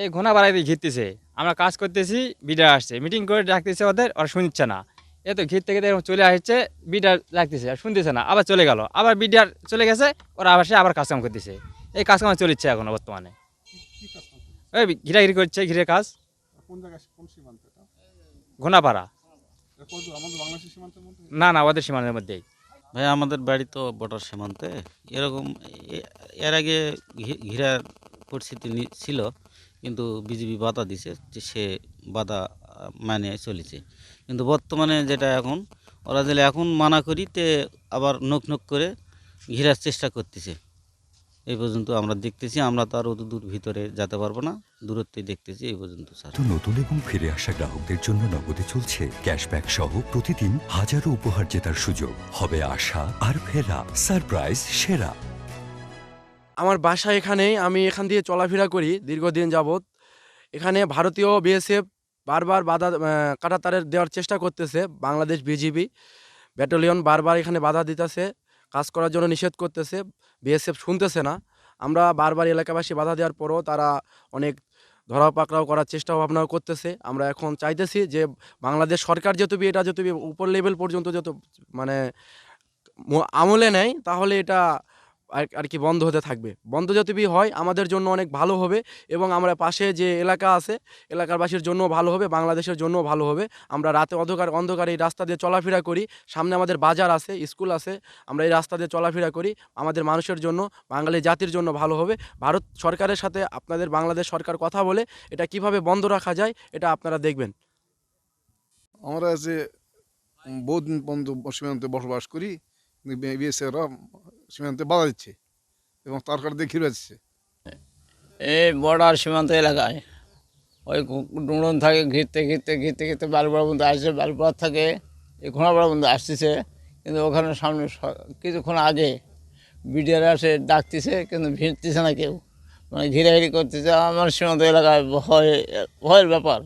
এই ঘোনা বাড়াইতে ঘিরতেছে, আমরা কাজ করতেছি, বিডার আসছে, মিটিং করে ডাকতেছে, ওরা শুনছে না। এ তো ঘিরতে ঘিরতে এরকম চলে আসছে, বিডার ডাকতেছে আর শুনতেছে না, আবার চলে গেল, আবার বিডার চলে গেছে, ওরা আবার সে আবার কাজকাম করতেছে। এই কাজকাম চলছে এখনো বর্তমানে। কি কাজ করতে? ওই ঘিরাঘিরি করছে, ঘিরে কাজ। কোন জায়গায়, কোন সীমান্ত এটা? ঘোনাপাড়া। এটা কোন দূর? আমাদের বাংলাদেশের সীমান্তের মধ্যে? না না, ওদের সীমানার মধ্যেই। ভাই আমাদের বাড়ি তো বর্ডার সীমান্তে। এরকম এর আগে ঘেরার পরিস্থিতি ছিল, কিন্তু বিজিবি বাধা দিছে যে সে বাধা মানে চলেছে। কিন্তু বর্তমানে যেটা এখন, ওরা দিলে এখন মানা করিতে আবার নক নক করে ঘেরার চেষ্টা করতেছে। এই পর্যন্ত আমরা দেখতেছি, আমরা তো আর অত দূর ভিতরে যেতে পারবো না, দূরত্বে দেখতেছি এই পর্যন্ত স্যার। তো নতুন এবং ফিরে আসা গ্রাহকদের জন্য নগদে চলছে ক্যাশব্যাক সহ প্রতিদিন হাজারো উপহার জেতার সুযোগ। হবে আশা আর ফেরা, সারপ্রাইজ সেরা। আমার বাসা এখানেই, আমি এখান দিয়ে চলাফেরা করি দীর্ঘদিন যাবৎ। এখানে ভারতীয় বিএসএফ বারবার বাধা কাঁটাতারের দেওয়ার চেষ্টা করতেছে। বাংলাদেশ বিজিবি ব্যাটালিয়ন বারবার এখানে বাধা দিতেছে, কাজ করার জন্য নিষেধ করতেছে। বিএসএফ শুনতেছে না। আমরা বারবার এলাকাবাসী বাধা দেওয়ার পরও তারা অনেক ধরা পাকড়াও করার চেষ্টা ভাবনাও করতেছে। আমরা এখন চাইতেছি যে বাংলাদেশ সরকার এটা যত উপর লেভেল পর্যন্ত যত মানে আমলে নেয়, তাহলে এটা আর কি বন্ধ হতে থাকবে। বন্ধ যদি হয় আমাদের জন্য অনেক ভালো হবে, এবং আমরা পাশে যে এলাকা আছে এলাকারবাসীর জন্য ভালো হবে, বাংলাদেশের জন্য ভালো হবে। আমরা রাতে অন্ধকারে এই রাস্তা দিয়ে চলাফেরা করি, সামনে আমাদের বাজার আছে, স্কুল আছে, আমরা এই রাস্তা দিয়ে চলাফেরা করি। আমাদের মানুষের জন্য, বাঙালি জাতির জন্য ভালো হবে। ভারত সরকারের সাথে আপনাদের বাংলাদেশ সরকার কথা বলে এটা কিভাবে বন্ধ রাখা যায় এটা আপনারা দেখবেন। আমরা যে বহুদিন পর্যন্ত সীমান্তে বসবাস করি, কিন্তু বিএসএফরা সীমান্তে বাধা দিচ্ছে এবং তার কারণে ঘিরে যাচ্ছে। এই বর্ডার সীমান্ত এলাকায় ওই ডুঁড়ন থাকে, ঘিরতে ঘিরতে ঘিরতে ঘিরতে বালুপাড়া পর্যন্ত আসছে, বালুপাড়া থাকে এই ঘোড়াপাড়া পর্যন্ত আসতেছে। কিন্তু ওখানে সামনে কিছুক্ষণ আগে বিডিআর আসে ডাকতেছে, কিন্তু ভিড়তেছে না কেউ, মানে ঘিরাঘিরি করতেছে। আমার সীমান্ত এলাকায় ভয়ের ব্যাপার।